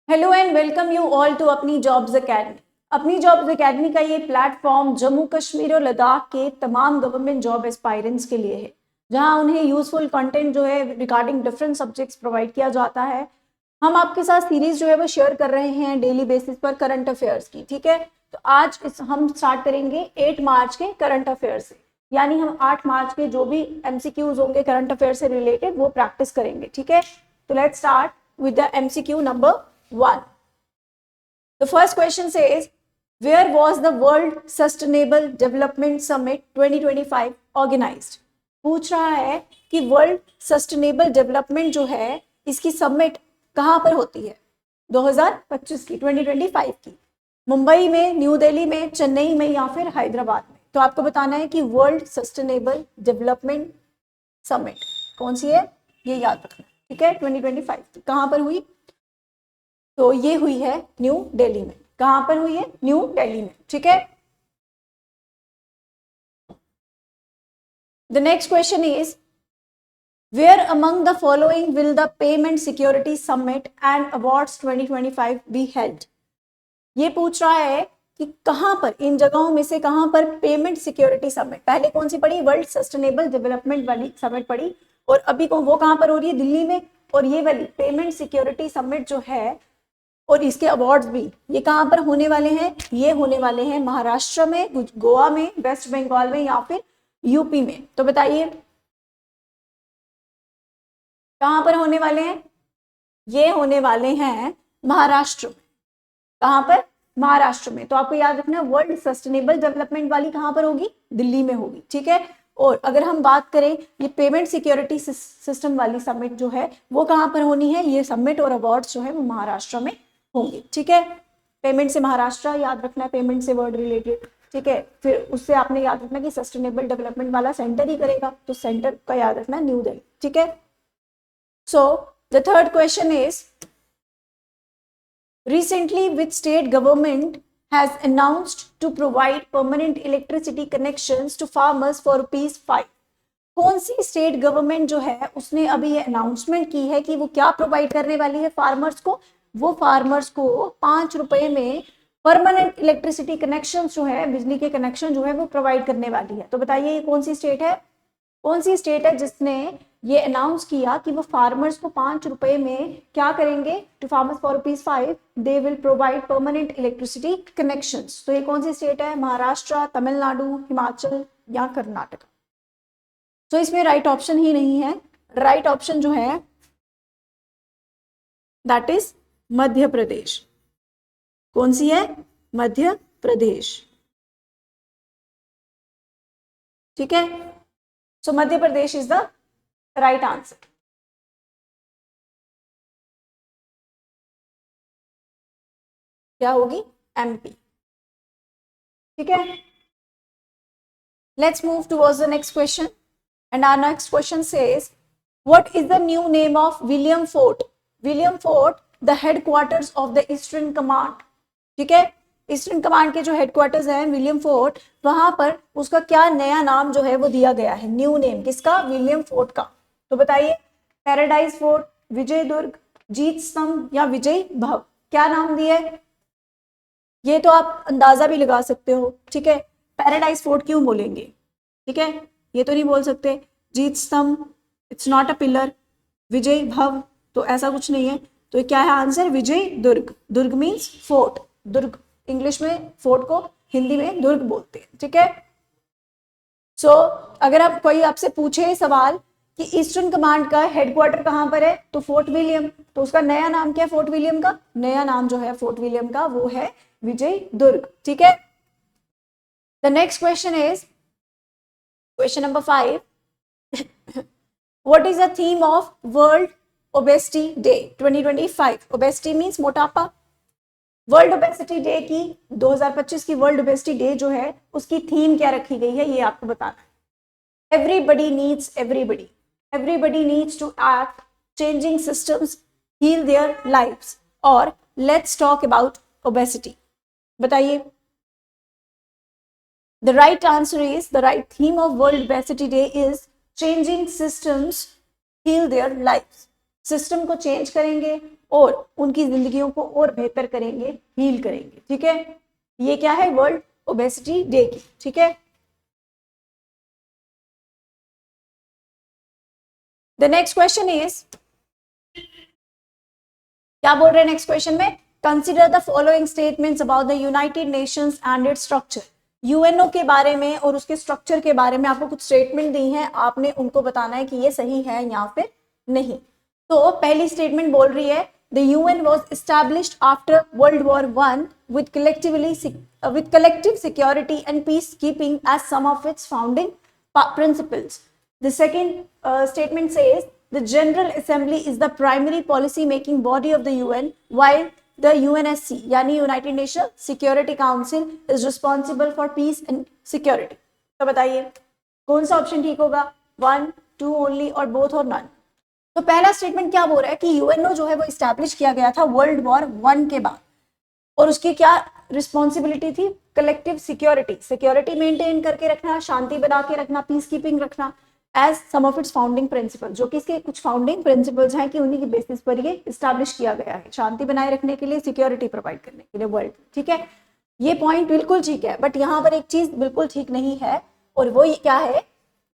Hello and welcome you all to Apni jobs academy. Apni jobs academy का ये platform Jammu Kashmir और लद्दाख के तमाम गवर्नमेंट जॉब एस्पायरेंट्स के लिए है, जहां उन्हें यूजफुल कंटेंट जो है रिगार्डिंग डिफरेंट सब्जेक्ट्स प्रोवाइड किया जाता है। हम आपके साथ सीरीज जो है वो शेयर कर रहे हैं डेली बेसिस पर करंट अफेयर्स की। ठीक है, तो आज हम स्टार्ट करेंगे 8 मार्च के करंट अफेयर से, यानी हम 8 मार्च के जो भी एमसीक्यूज होंगे करंट अफेयर से रिलेटेड वो प्रैक्टिस करेंगे। ठीक है, तो let's start with the MCQ number 1. The first question says, where was the World Sustainable Development Summit 2025 organized? पूछ रहा है कि वर्ल्ड सस्टेनेबल डेवलपमेंट जो है इसकी समिट कहां पर होती है 2025 की 2025 की। मुंबई में, न्यू दिल्ली में, चेन्नई में या फिर हैदराबाद में। तो आपको बताना है कि वर्ल्ड सस्टेनेबल डेवलपमेंट समिट कौन सी है, ये याद रखना। ठीक है, 2025 की कहां पर हुई, तो ये हुई है न्यू दिल्ली में। कहां पर हुई है, न्यू दिल्ली में। ठीक है, the next question is, where among the following will the payment security summit and awards 2025 be held? ये पूछ रहा है कि कहां पर, इन जगहों में से कहां पर पेमेंट सिक्योरिटी समिट, पहले कौन सी पड़ी, वर्ल्ड सस्टेनेबल डेवलपमेंट वाली समिट पड़ी, और अभी वो कहां पर हो रही है, दिल्ली में। और ये वाली पेमेंट सिक्योरिटी समिट जो है और इसके अवार्ड्स भी, ये कहां पर होने वाले हैं, ये होने वाले हैं महाराष्ट्र में, गोवा में, वेस्ट बंगाल में या फिर यूपी में। तो बताइए कहां पर होने वाले हैं, ये होने वाले हैं महाराष्ट्र में। कहां पर, महाराष्ट्र में। तो आपको याद रखना वर्ल्ड सस्टेनेबल डेवलपमेंट वाली कहां पर होगी, दिल्ली में होगी। ठीक है, और अगर हम बात करें ये पेमेंट सिक्योरिटी सिस्टम वाली समिट जो है वो कहां पर होनी है, ये समिट और अवार्ड्स जो है वो महाराष्ट्र में होंगे। ठीक है, पेमेंट से महाराष्ट्र याद रखना है, पेमेंट से वर्ड रिलेटेड। ठीक है, फिर उससे आपने याद रखना कि सस्टेनेबल डेवलपमेंट वाला सेंटर ही करेगा, तो सेंटर का याद रखना न्यू दिल्ली। ठीक है, so the third question is, recently which state government has announced to provide permanent electricity connections to farmers for ₹5? कौन सी स्टेट गवर्नमेंट जो है उसने अभी ये अनाउंसमेंट की है कि वो क्या प्रोवाइड करने वाली है फार्मर्स को, वो फार्मर्स को ₹5 में परमानेंट इलेक्ट्रिसिटी कनेक्शन जो है, बिजली के कनेक्शन जो है वो प्रोवाइड करने वाली है। तो बताइए ये कौन सी स्टेट है, कौन सी स्टेट है जिसने ये अनाउंस किया कि वो फार्मर्स को ₹5 में क्या करेंगे, to farmers for ₹5 they will provide permanent electricity connections. तो ये कौन सी स्टेट है, महाराष्ट्र, तमिलनाडु, हिमाचल या कर्नाटक। तो इसमें राइट ऑप्शन ही नहीं है, राइट ऑप्शन जो है दैट इज मध्य प्रदेश। कौन सी है, मध्य प्रदेश। ठीक है, so Madhya Pradesh is the right answer. क्या होगी, एमपी। ठीक है, let's move towards the next question and our next question says, what is the new name of William Fort? William Fort the headquarters of the eastern command. ठीक है, eastern command के जो headquarters हैं William fort, वहां पर उसका क्या नया नाम जो है वो दिया गया है, न्यू नेम किसका, विलियम फोर्ट का। तो बताइए, पैराडाइज फोर्ट, विजय दुर्ग, जीत स्तंभ या विजय भव, क्या नाम दिया है, ये तो आप अंदाजा भी लगा सकते हो। ठीक है, पैराडाइज फोर्ट क्यों बोलेंगे, ठीक है, ये तो नहीं बोल सकते। जीत स्तंभ, इट्स नॉट अ पिलर। विजय भव, तो ऐसा कुछ नहीं है। तो क्या है आंसर, विजय दुर्ग। दुर्ग मीन्स फोर्ट, दुर्ग इंग्लिश में फोर्ट को हिंदी में दुर्ग बोलते हैं। ठीक है, सो अगर आप कोई आपसे पूछे सवाल कि ईस्टर्न कमांड का हेडक्वार्टर कहां पर है, तो फोर्ट विलियम, तो उसका नया नाम क्या है, फोर्ट विलियम का नया नाम जो है फोर्ट विलियम का वो है विजय दुर्ग। ठीक है, the next question is question number 5, what is the theme of world obesity day 2025? Obesity means मोटापा। वर्ल्ड ओबेसिटी डे की 2025 की वर्ल्ड ओबेसिटी डे जो है उसकी थीम क्या रखी गई है, ये आपको बताना है। Everybody needs everybody, everybody needs to act changing systems heal their lives, और लेट्स टॉक अबाउट ओबेसिटी। बताइए, the right answer is, the right theme of world obesity day is changing systems heal their lives. System को change करेंगे और उनकी जिंदगियों को और बेहतर करेंगे, हील करेंगे। ठीक है, ये क्या है, वर्ल्ड ओबेसिटी डे की। ठीक है, द नेक्स्ट क्वेश्चन इज, क्या बोल रहे हैं नेक्स्ट क्वेश्चन में, consider the following statements about the United Nations and its structure. UNO के बारे में और उसके स्ट्रक्चर के बारे में आपको कुछ स्टेटमेंट दी हैं, आपने उनको बताना है कि ये सही है या फिर नहीं। तो पहली स्टेटमेंट बोल रही है, the UN was established after world war one with collective security and peacekeeping as some of its founding principles. The second statement says the General Assembly is the primary policy-making body of the UN, while the UNSC, यानी United Nations Security Council, is responsible for peace and security. तो बताइए कौन सा option ठीक होगा, 1, 2 only और both और none. तो पहला स्टेटमेंट क्या बोल रहा है कि यूएनओ जो है वो इस्टेब्लिश किया गया था वर्ल्ड वॉर वन के बाद, और उसकी क्या रिस्पॉन्सिबिलिटी थी, कलेक्टिव सिक्योरिटी, सिक्योरिटी मेंटेन करके रखना, शांति बना के रखना, पीस कीपिंग रखना, as some of its founding principle, जो कि इसके कुछ फाउंडिंग प्रिंसिपल्स हैं कि उन्हीं की बेसिस पर ये इस्टेब्लिश किया गया है, शांति बनाए रखने के लिए, सिक्योरिटी प्रोवाइड करने के लिए वर्ल्ड। ठीक है, ये पॉइंट बिल्कुल ठीक है, बट यहाँ पर एक चीज बिल्कुल ठीक नहीं है, और वो क्या है,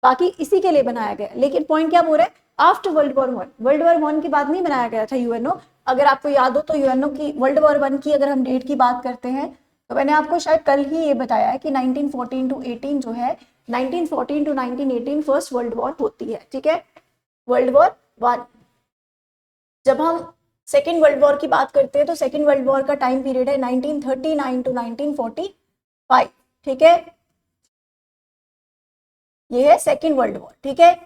बाकी इसी के लिए बनाया गया, लेकिन पॉइंट क्या बोल रहा है, after world war one, world war one के बाद नहीं बनाया गया था यूएनओ। अगर आपको याद हो तो यूएनओ की वर्ल्ड वॉर वन की अगर हम डेट की बात करते हैं, तो मैंने आपको शायद कल ही ये बताया है कि 1914 टू 18 जो है, 1914 टू 1918 फर्स्ट वर्ल्ड वॉर होती है। ठीक है, वर्ल्ड वॉर वन। जब हम सेकेंड वर्ल्ड वॉर की बात करते हैं तो सेकेंड वर्ल्ड वॉर का टाइम पीरियड है 1939 टू 1945। ठीक है, ये है सेकेंड वर्ल्ड वॉर। ठीक है,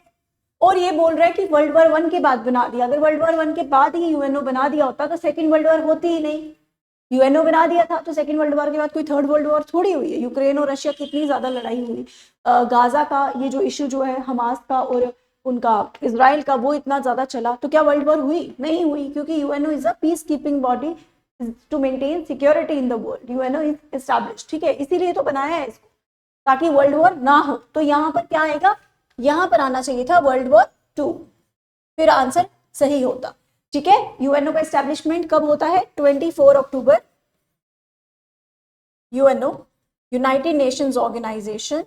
और ये बोल रहा है कि वर्ल्ड वॉर वन के बाद बना दिया, अगर वर्ल्ड वॉर वन के बाद ही यूएनओ बना दिया होता तो सेकेंड वर्ल्ड वॉर होती ही नहीं। यूएनओ बना दिया था तो सेकेंड वर्ल्ड वॉर के बाद कोई थर्ड वर्ल्ड वॉर थोड़ी हुई है। यूक्रेन और रशिया की इतनी ज्यादा लड़ाई हुई, गाजा का ये जो इश्यू जो है हमास का और उनका इजराइल का, वो इतना ज्यादा चला, तो क्या वर्ल्ड वॉर हुई? नहीं हुई, क्योंकि UNO is a peace keeping body to maintain security in the world. UNO is established. ठीक है, इसीलिए तो बनाया है इसको, ताकि वर्ल्ड वॉर ना हो। तो यहाँ पर क्या आएगा, यहाँ पर आना चाहिए था वर्ल्ड वॉर टू, फिर आंसर सही होता। ठीक है, यूएनओ का एस्टैब्लिशमेंट कब होता है, 24 October. UNO, United Nations Organisation,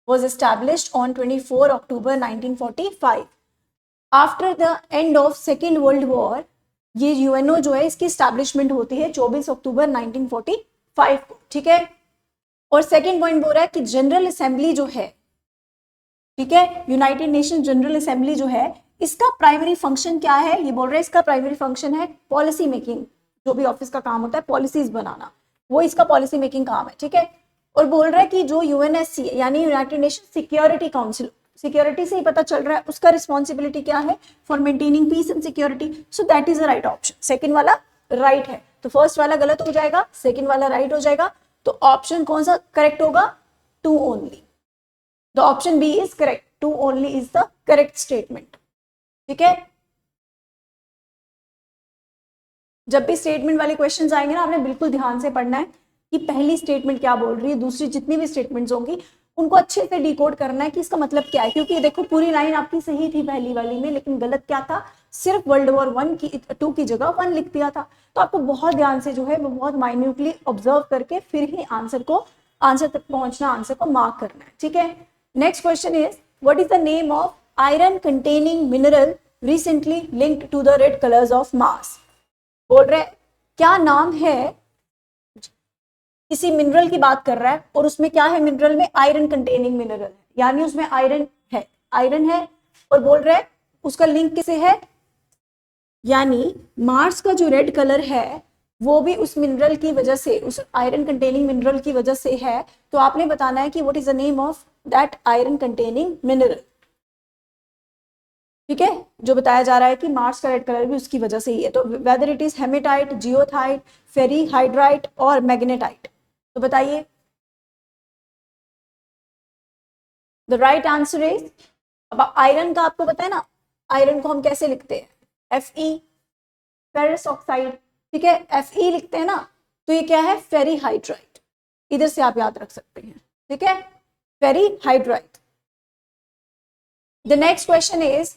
was established on 24 October 1945. After the end of Second World War, ये यूएनओ जो है इसकी एस्टैब्लिशमेंट होती है 24 अक्टूबर 1945 को। ठीक है, और सेकेंड पॉइंट बोल रहा है कि जनरल असेंबली जो है, ठीक है, यूनाइटेड नेशन जनरल असेंबली जो है, इसका प्राइमरी फंक्शन क्या है, ये बोल रहे हैं इसका प्राइमरी फंक्शन है पॉलिसी मेकिंग, जो भी ऑफिस का काम होता है पॉलिसीज बनाना, वो इसका पॉलिसी मेकिंग काम है। ठीक है, और बोल रहा है कि जो यूएनएससी यानी United nation security council, security से ही पता चल रहा है उसका रिस्पॉन्सिबिलिटी क्या है, for maintaining peace and security. So that is the right option, second वाला राइट है, तो फर्स्ट वाला गलत हो जाएगा, सेकेंड वाला राइट हो जाएगा। तो ऑप्शन कौन सा करेक्ट होगा, 2 only. The option B is correct, 2 only is the correct statement. ठीक है, जब भी स्टेटमेंट वाले क्वेश्चन आएंगे ना, आपने बिल्कुल ध्यान से पढ़ना है कि पहली स्टेटमेंट क्या बोल रही है, दूसरी जितनी भी स्टेटमेंट्स होंगी उनको अच्छे से डिकोड करना है कि इसका मतलब क्या है। क्योंकि देखो पूरी लाइन आपकी सही थी पहली वाली में, लेकिन गलत क्या था, सिर्फ वर्ल्ड वॉर वन की 2 की जगह 1 लिख दिया था। तो आपको बहुत ध्यान से जो है वो बहुत माइन्यूटली ऑब्जर्व करके फिर ही आंसर तक पहुंचना, आंसर को मार्क करना है। ठीक है, next question is, what is the name of iron containing mineral recently linked to the red colours of Mars. बोल रहे क्या नाम है, किसी मिनरल की बात कर रहा है और उसमें क्या है, मिनरल में आयरन कंटेनिंग मिनरल है, यानी उसमें आयरन है और बोल रहा है उसका लिंक किसे है, यानी मार्स का जो रेड कलर है वो भी उस मिनरल की वजह से, उस आयरन कंटेनिंग मिनरल की वजह से है। तो आपने बताना है कि what is the name of that iron containing mineral. ठीक है, जो बताया जा रहा है कि मार्स का रेड कलर भी उसकी वजह से ही है। तो whether it is haematite, goethite, ferrihydrite और मैग्नेटाइट, तो बताइए। द राइट आंसर इज, अब आयरन का आपको पता है ना, आयरन को हम कैसे लिखते हैं, Fe, फेरस ऑक्साइड। ठीक है, Fe लिखते हैं ना, तो ये क्या है, फेरी हाइड्राइट, इधर से आप याद रख सकते हैं। ठीक है, ferrihydrite. The next question is,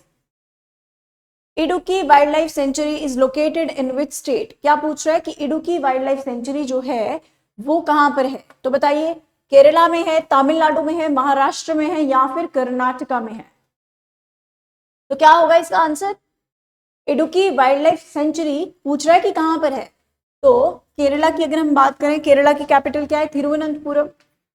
Idukki wild life sanctuary is located in which state? क्या पूछ रहा है कि इडुक्की वाइल्ड लाइफ सेंचुरी जो है वो कहां पर है? तो बताइए, केरला में है, तमिलनाडु में है, महाराष्ट्र में है या फिर कर्नाटका में है? तो क्या होगा इसका answer? Idukki wild life century पूछ रहा है कि कहां पर है। तो केरला की अगर हम बात करें, केरला की कैपिटल क्या है? तिरुवनंतपुरम।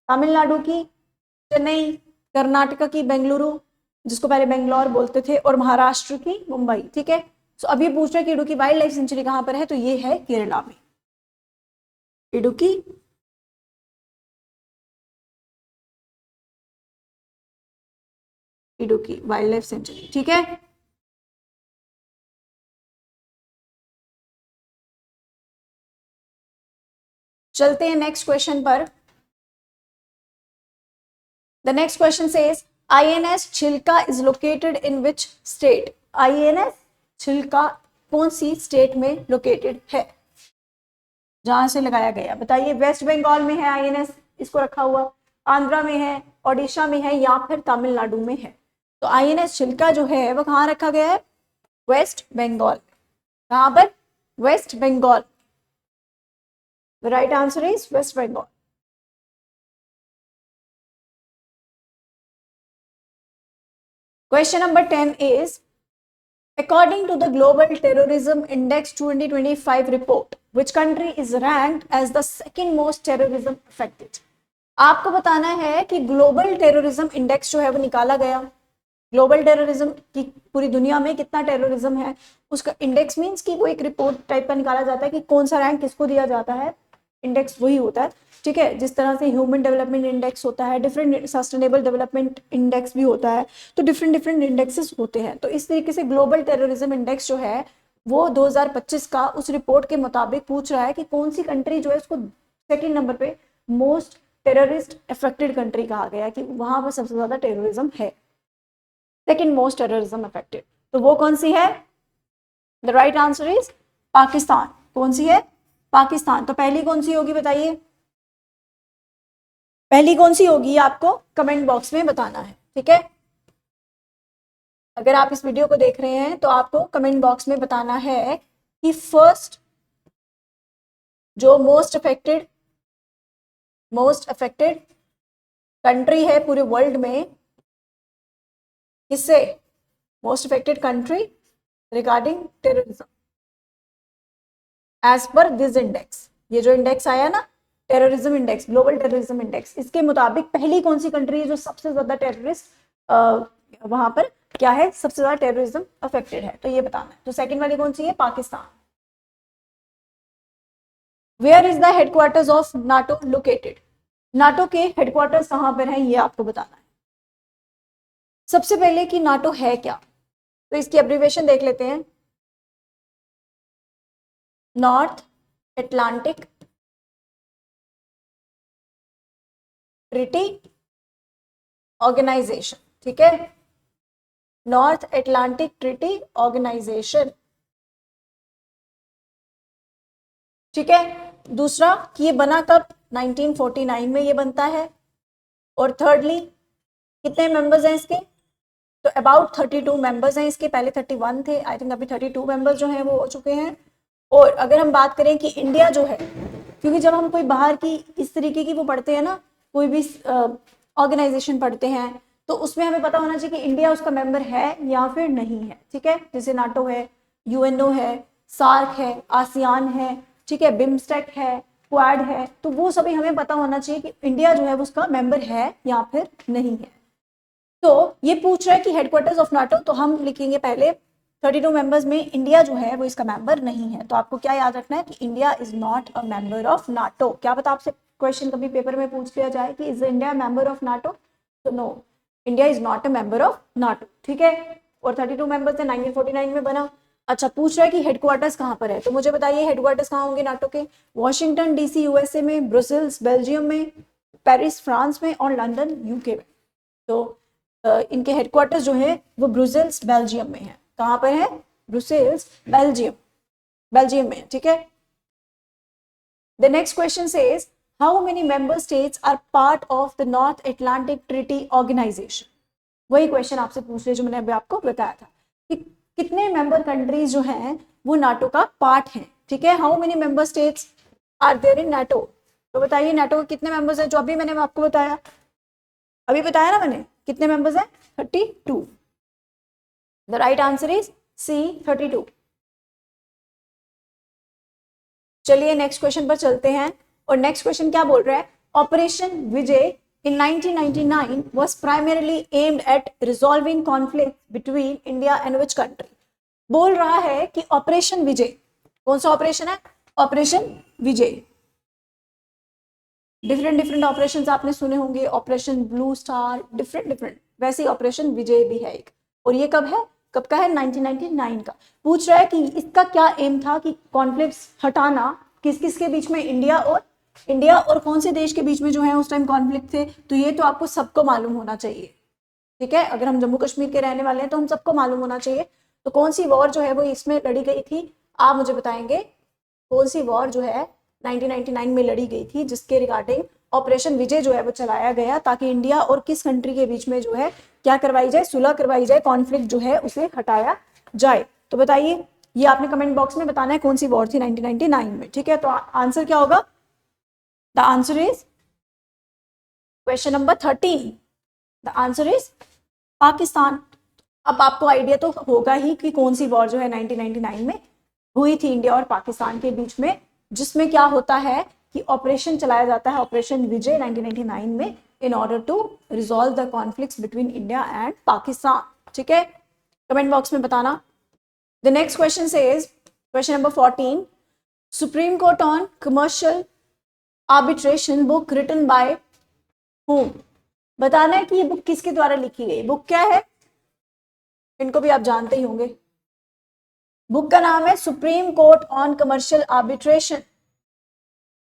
तमिलनाडु की चेन्नई, कर्नाटका की बेंगलुरु, जिसको पहले बेंगलोर बोलते थे, और महाराष्ट्र की मुंबई। ठीक है, तो अभी पूछ रहे हैं कि इडुक्की वाइल्ड लाइफ सेंचुरी कहां पर है? तो ये है केरला में, Idukki Idukki wild life sanctuary. ठीक है, चलते हैं नेक्स्ट क्वेश्चन पर। The next question says INS Chilka is located in which state? INS Chilka कौन सी स्टेट में लोकेटेड है, जहां से लगाया गया? बताइए, वेस्ट बंगाल में है INS इसको रखा हुआ, आंध्रा में है, ओडिशा में है या फिर तमिलनाडु में है? तो INS चिल्का जो है वो कहाँ रखा गया है? वेस्ट बंगाल। कहां पर? West Bengal. The right answer is West Bengal. Question number 10 is, according to the Global Terrorism Index 2025 report, which country is ranked as the second most terrorism affected? आपको बताना है कि ग्लोबल टेररिज्म इंडेक्स जो है वो निकाला गया। ग्लोबल टेररिज्म की पूरी दुनिया में कितना टेररिज्म है उसका इंडेक्स मींस कि वो एक रिपोर्ट टाइप का निकाला जाता है कि कौन सा रैंक किसको दिया जाता है, इंडेक्स वही होता है। ठीक है, जिस तरह से ह्यूमन डेवलपमेंट इंडेक्स होता है, डिफरेंट सस्टेनेबल डेवलपमेंट इंडेक्स भी होता है, तो डिफरेंट डिफरेंट इंडेक्सेस होते हैं। तो इस तरीके से ग्लोबल टेररिज्म इंडेक्स जो है वो 2025 का उस रिपोर्ट के मुताबिक पूछ रहा है कि कौन सी कंट्री जो है उसको सेकेंड नंबर पे मोस्ट टेररिस्ट अफेक्टेड कंट्री कहा गया है, कि वहां पर सबसे ज्यादा टेररिज्म है, सेकेंड मोस्ट टेररिज्म अफेक्टेड। तो वो कौन सी है? The right answer is Pakistan. कौन सी है? पाकिस्तान। तो पहली कौन सी होगी बताइए, पहली कौन सी होगी आपको कमेंट बॉक्स में बताना है। ठीक है, अगर आप इस वीडियो को देख रहे हैं तो आपको कमेंट बॉक्स में बताना है कि फर्स्ट जो मोस्ट अफेक्टेड कंट्री है पूरे वर्ल्ड में, किससे? Most affected country regarding terrorism as per this index. ये जो इंडेक्स आया ना, terrorism index, global terrorism index, इसके मुताबिक पहली कौन सी कंट्री है जो सबसे ज्यादा टेररिस्ट वहां पर क्या है, सबसे ज्यादा टेररिज्म अफेक्टेड है, तो ये बताना है। तो सेकंड वाली कौन सी है? Pakistan. Where is the headquarters of NATO located? NATO के हेडक्वार्टर्स कहां पर हैं ये आपको बताना है। सबसे पहले कि नाटो है क्या, तो इसकी एब्रीविएशन देख लेते हैं। North Atlantic treaty organisation. ठीक है, नॉर्थ अटलांटिक ट्रीटी ऑर्गेनाइजेशन। ठीक है, दूसरा कि ये बना कब? 1949 में ये बनता है। और थर्डली कितने मेंबर्स हैं इसके? तो अबाउट 32 मेंबर्स हैं इसके, पहले 31 थे, आई थिंक अभी 32 मेंबर्स जो हैं वो हो चुके हैं। और अगर हम बात करें कि इंडिया जो है, क्योंकि जब हम कोई बाहर की इस तरीके की वो पढ़ते हैं ना, कोई भी ऑर्गेनाइजेशन पढ़ते हैं, तो उसमें हमें पता होना चाहिए कि इंडिया उसका मेंबर है या फिर नहीं है। ठीक है, जैसे नाटो है, यूएनओ है, सार्क है, आसियान है, ठीक है, बिम्स्टेक है, क्वाड है, तो वो सभी हमें पता होना चाहिए कि इंडिया जो है वो उसका मेंबर है या फिर नहीं है। तो ये पूछ रहा है कि हेडक्वार्टर्स ऑफ नाटो, तो हम लिखेंगे पहले 32 मेंबर्स में इंडिया जो है वो इसका मेंबर नहीं है। तो आपको क्या याद रखना है कि India is not a member of NATO. क्या पता आपसे क्वेश्चन कभी पेपर में पूछ लिया जाए कि is India member of NATO, तो no, India is not a member of NATO. ठीक है, और 32 मेंबर्स थे, 1949 में बना। अच्छा, पूछ रहा है कि हेडक्वार्टर्स कहाँ पर है, तो मुझे बताइए हेडक्वार्टर्स कहाँ होंगे नाटो के? वॉशिंगटन DC USA में, ब्रुसेल्स बेल्जियम में, पेरिस फ्रांस में और लंदन UK में। तो इनके हेडक्वार्टर्स जो है वो ब्रुसेल्स बेल्जियम में है। कहाँ पर है? ब्रुसेल्स बेल्जियम में। ठीक है, the next question says how many member states are part of the north Atlantic treaty organisation. वही क्वेश्चन आपसे पूछ रहे जो मैंने अभी आपको बताया था कि कितने मेंबर कंट्रीज जो हैं वो नाटो का पार्ट हैं, ठीक है। How many member states are there in NATO, तो बताइए नाटो के कितने मेंबर्स हैं, जो अभी मैंने आपको बताया, अभी बताया ना मैंने, कितने मेंबर्स हैं, 32। The right answer is C, 32। चलिए नेक्स्ट क्वेश्चन पर चलते हैं, और नेक्स्ट क्वेश्चन क्या बोल रहा है, operation Vijay in 1999 was primarily aimed at resolving conflict between India and which country। बोल रहा है कि ऑपरेशन विजय, कौन सा ऑपरेशन है, ऑपरेशन विजय। डिफरेंट ऑपरेशंस आपने सुने होंगे, ऑपरेशन ब्लू स्टार, डिफरेंट, वैसे ऑपरेशन विजय भी है एक, और ये कब है, कब का है, 1999 का। पूछ रहा है कि इसका क्या एम था, कि कॉन्फ्लिक्ट्स हटाना, किस किस के बीच में, इंडिया और कौन से देश के बीच में जो है उस टाइम कॉन्फ्लिक्ट थे, तो ये तो आपको सबको मालूम होना चाहिए, ठीक है। अगर हम जम्मू कश्मीर के रहने वाले हैं तो हम सबको मालूम होना चाहिए। तो कौन सी वॉर जो है वो इसमें लड़ी गई थी, आप मुझे बताएंगे कौन सी वॉर जो है 1999 में लड़ी गई थी, जिसके रिगार्डिंग ऑपरेशन विजय जो है वो चलाया गया, ताकि इंडिया और किस कंट्री के बीच में जो है क्या करवाई जाए, सुलह करवाई जाए, कॉन्फ्लिक्ट जो है उसे हटाया जाए। तो बताइए, ये आपने कमेंट बॉक्स में बताना है कौन सी वॉर थी 1999 में, ठीक है। तो आंसर क्या होगा, the answer is question number 13, the answer is Pakistan. अब आपको आइडिया तो होगा ही कि कौन सी वॉर जो है 1999 में हुई थी इंडिया और पाकिस्तान के बीच में, जिसमें क्या होता है कि ऑपरेशन चलाया जाता है, ऑपरेशन विजय 1999 में, in order to resolve the conflicts between India and Pakistan, ठीक है। कमेंट बॉक्स में बताना। The next question says, question number 14, supreme court on commercial arbitration book written by whom। बताना है कि ये बुक किसके द्वारा लिखी गई, बुक क्या है, इनको भी आप जानते ही होंगे। बुक का नाम है supreme court on commercial arbitration,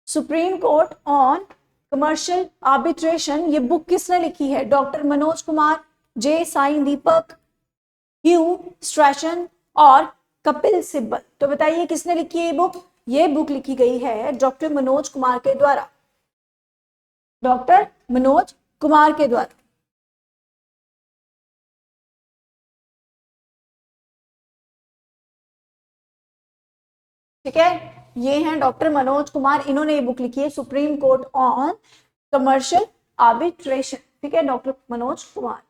supreme court on commercial arbitration. ये बुक किसने लिखी है, डॉक्टर मनोज कुमार, जे साई दीपक, ह्यू स्ट्रैशन और कपिल सिब्बल। तो बताइए किसने लिखी है ये बुक, ये बुक लिखी गई है डॉक्टर मनोज कुमार के द्वारा, डॉक्टर मनोज कुमार के द्वारा। ठीक है, ये हैं डॉक्टर मनोज कुमार, इन्होंने ये बुक लिखी है supreme court on commercial arbitration, ठीक है, डॉक्टर मनोज कुमार।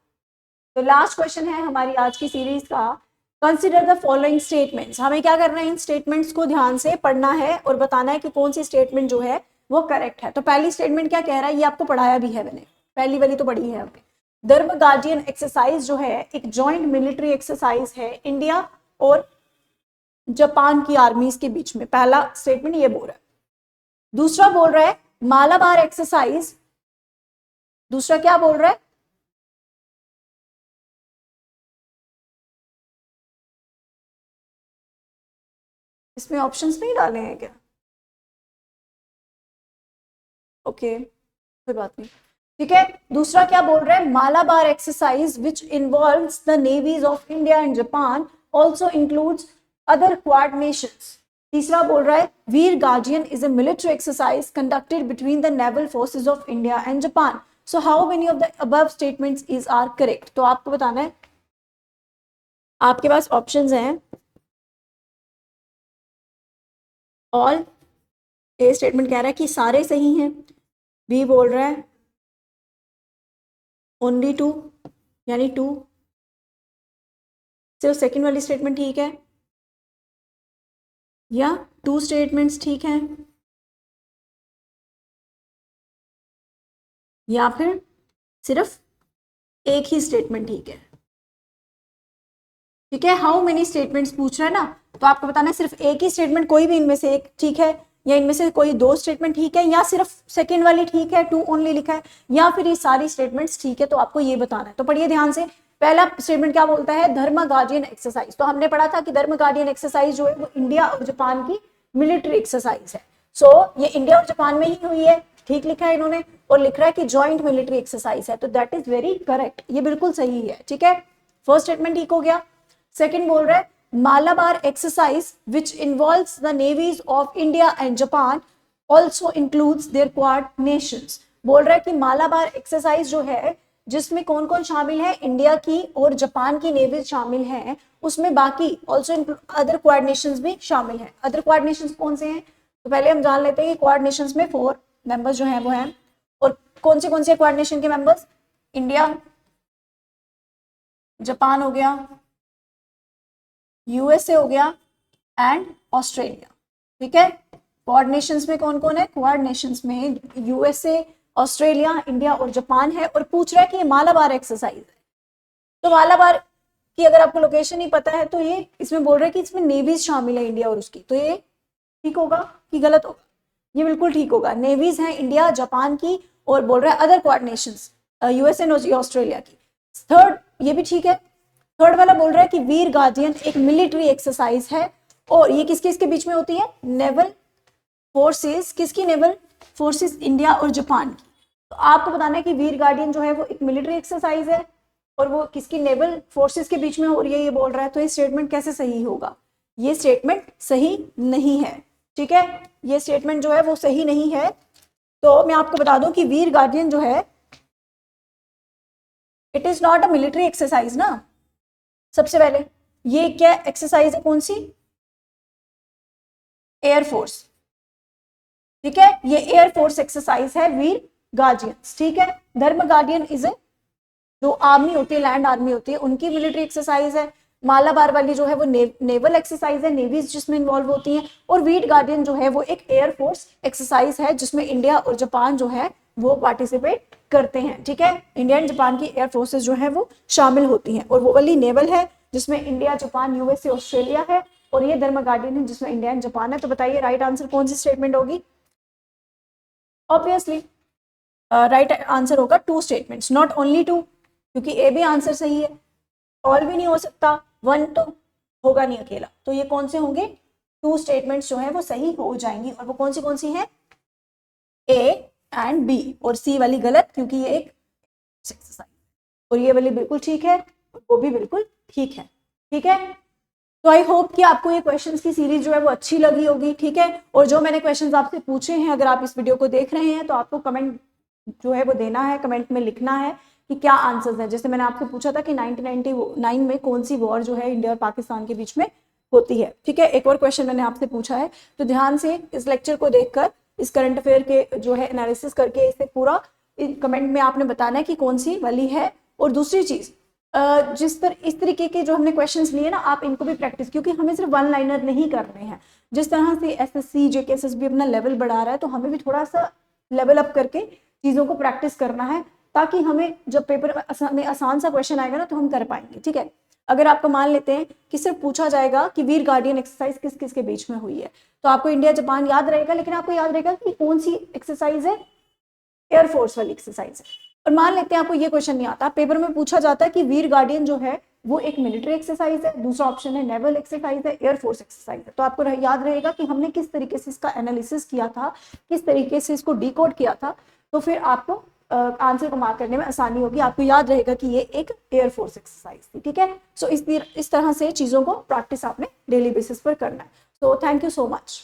तो लास्ट क्वेश्चन है हमारी आज की सीरीज का, कंसिडर द फॉलोइंग स्टेटमेंट्स। हमें क्या करना है, इन स्टेटमेंट्स को ध्यान से पढ़ना है और बताना है कि कौन सी स्टेटमेंट जो है वो करेक्ट है। तो पहली स्टेटमेंट क्या कह रहा है, ये आपको पढ़ाया भी है मैंने, पहली वाली तो पढ़ी है आपने। धर्म गार्डियन एक्सरसाइज जो है एक जॉइंट मिलिट्री एक्सरसाइज है इंडिया और जापान की आर्मीज के बीच में, पहला स्टेटमेंट ये बोल रहा है। दूसरा बोल रहा है मालाबार एक्सरसाइज, दूसरा क्या बोल रहा है, इसमें ऑप्शंस नहीं डाले हैं क्या, ओके कोई बात नहीं, ठीक है। दूसरा क्या बोल रहा है, Malabar exercise which involves the navies of India and Japan also includes other quad nations. तीसरा बोल रहा है Veer guardian is a military exercise conducted between the naval forces of India and Japan. So how many of the above statements is are correct. तो आपको बताना है, आपके पास ऑप्शंस हैं, ऑल, ए स्टेटमेंट कह रहा है कि सारे सही हैं, बी बोल रहा है ओनली टू, यानी टू, सिर्फ सेकंड वाली स्टेटमेंट ठीक है, या टू स्टेटमेंट्स ठीक हैं, या फिर सिर्फ एक ही स्टेटमेंट ठीक है। ठीक है, हाउ मेनी स्टेटमेंट्स पूछ रहा है ना, तो आपको बताना है सिर्फ एक ही स्टेटमेंट, कोई भी इनमें से एक ठीक है, या इनमें से कोई दो स्टेटमेंट ठीक है, या सिर्फ सेकंड वाली ठीक है, टू ओनली लिखा है, या फिर ये सारी स्टेटमेंट्स ठीक है। तो आपको ये बताना है, तो पढ़िए ध्यान से। पहला स्टेटमेंट क्या बोलता है, धर्म गार्डियन एक्सरसाइज। तो हमने पढ़ा था कि धर्म गार्डियन एक्सरसाइज जो है वो इंडिया और जापान की मिलिट्री एक्सरसाइज है। सो ये इंडिया और जापान में ही हुई है, ठीक लिखा है इन्होंने, और लिख रहा है कि जॉइंट मिलिट्री एक्सरसाइज है, तो दैट इज वेरी करेक्ट, ये बिल्कुल सही है। ठीक है, फर्स्ट स्टेटमेंट ठीक हो गया। सेकंड बोल रहा है Malabar exercise which involves the navies of India and Japan also includes their quad nations. बोल रहा है कि मालाबार एक्सरसाइज जो है जिसमें कौन कौन शामिल है, इंडिया की और जापान की नेवी शामिल है, उसमें बाकी ऑल्सो अदर क्वाड नेशंस भी शामिल हैं। अदर क्वाड नेशंस कौन से हैं, तो पहले हम जान लेते हैं कि क्वाड नेशंस में 4 मेंबर्स जो हैं वो हैं, और कौन से क्वाड नेशन के मेंबर्स, इंडिया, जापान हो गया, यूएसए हो गया एंड ऑस्ट्रेलिया। ठीक है, क्वाड नेशंस में कौन कौन है, क्वाड नेशंस में यूएसए, ऑस्ट्रेलिया, इंडिया और जापान है। और पूछ रहा है कि ये मालाबार एक्सरसाइज है, तो मालाबार की अगर आपको लोकेशन ही पता है तो ये इसमें बोल रहा है कि इसमें नेवीज शामिल है इंडिया और उसकी, तो ये ठीक होगा कि गलत होगा, ये बिल्कुल ठीक होगा। नेवीज हैं इंडिया जापान की, और बोल रहा है अदर क्वाड नेशंस यूएसए और ऑस्ट्रेलिया की। थर्ड ये भी ठीक है। थर्ड वाला बोल रहा है कि वीर गार्डियन एक मिलिट्री एक्सरसाइज है, और ये किसके इसके बीच में होती है, नेवल फोर्सेस, किसकी, नेवल फोर्सेस इंडिया और जापान की। तो आपको बताना है कि वीर गार्डियन जो है वो एक मिलिट्री एक्सरसाइज है और वो किसकी, नेवल फोर्सेस के बीच में हो रही है, ये बोल रहा है। तो ये स्टेटमेंट कैसे सही होगा, ये स्टेटमेंट सही नहीं है। ठीक है, ये स्टेटमेंट जो है वो सही नहीं है। तो मैं आपको बता दूं कि वीर गार्डियन जो है it is not a military exercise ना। सबसे पहले ये क्या एक्सरसाइज है, कौन सी, एयरफोर्स। ठीक है, ये एयरफोर्स एक्सरसाइज है वीर गार्डियंस। ठीक है, धर्म गार्डियन इज ए जो आर्मी होती है, लैंड आर्मी होती है, उनकी मिलिट्री एक्सरसाइज है। मालाबार वाली जो है वो नेवल एक्सरसाइज है, नेवीज जिसमें इन्वॉल्व होती हैं। और वीर गार्डियन जो है वो एक एयरफोर्स एक्सरसाइज है जिसमें इंडिया और जापान जो है वो पार्टिसिपेट करते हैं। ठीक है, इंडिया एंड जापान की एयर फोर्सेस जो है वो शामिल होती हैं। और वो वाली नेवल है जिसमें इंडिया, जापान, यूएसए, ऑस्ट्रेलिया है, और ये धर्म गार्डियन है जिसमें इंडिया एंड जापान है। तो बताइए राइट आंसर कौन सी स्टेटमेंट होगी, ऑब्वियसली राइट आंसर होगा 2 स्टेटमेंट्स, नॉट ओनली 2, क्योंकि ए भी आंसर सही है, और भी नहीं हो सकता, 1 तो होगा नहीं अकेला। तो ये कौन से होंगे, 2 स्टेटमेंट्स जो है वो सही हो जाएंगी। और वो कौन सी हैं, ए एंड बी, और सी वाली गलत क्योंकि ये एक एक्सरसाइज, और ये वाली बिल्कुल ठीक है, वो भी बिल्कुल ठीक है। ठीक है, तो आई होप कि आपको ये क्वेश्चंस की सीरीज जो है वो अच्छी लगी होगी। ठीक है, और जो मैंने क्वेश्चंस आपसे पूछे हैं, अगर आप इस वीडियो को देख रहे हैं तो आपको कमेंट जो है वो देना है, कमेंट में लिखना है कि क्या आंसर्स हैं। जैसे मैंने आपसे पूछा था कि 1999 में कौन सी वॉर जो है इंडिया और पाकिस्तान के बीच में होती है। ठीक है, एक और क्वेश्चन मैंने आपसे पूछा है, तो ध्यान से इस लेक्चर को देखकर, इस करंट अफेयर के जो है एनालिसिस करके इसे पूरा कमेंट में आपने बताना है कि कौन सी वाली है। और दूसरी चीज, इस तरीके के जो हमने क्वेश्चंस लिए ना, आप इनको भी प्रैक्टिस, क्योंकि हमें सिर्फ 1 लाइनर नहीं करने हैं। जिस तरह से एसएससी, जेकेएसएस भी अपना लेवल बढ़ा रहा है, तो हमें भी थोड़ा सा लेवल अप करके चीज़ों को प्रैक्टिस करना है, ताकि हमें जब पेपर में आसान सा क्वेश्चन आएगा ना तो हम कर पाएंगे। ठीक है, अगर आपको मान लेते हैं कि सिर्फ पूछा जाएगा कि वीर गार्डियन एक्सरसाइज किस किस के बीच में हुई है, तो आपको इंडिया जापान याद रहेगा, लेकिन आपको याद रहेगा कि कौन सी एक्सरसाइज है, एयरफोर्स वाली एक्सरसाइज है। और मान लेते हैं आपको ये क्वेश्चन नहीं आता, पेपर में पूछा जाता है कि वीर गार्डियन जो है वो एक मिलिट्री एक्सरसाइज है, दूसरा ऑप्शन है नेवल एक्सरसाइज है, एयरफोर्स एक्सरसाइज है। तो आपको याद रहेगा कि हमने किस तरीके से इसका एनालिसिस किया था, किस तरीके से इसको डिकोड किया था, तो फिर आपको आंसर को मार्क करने में आसानी होगी। आपको याद रहेगा कि ये एक एयरफोर्स एक्सरसाइज थी। ठीक है, सो इस तरह से चीज़ों को प्रैक्टिस आपने डेली बेसिस पर करना है। So thank you so much.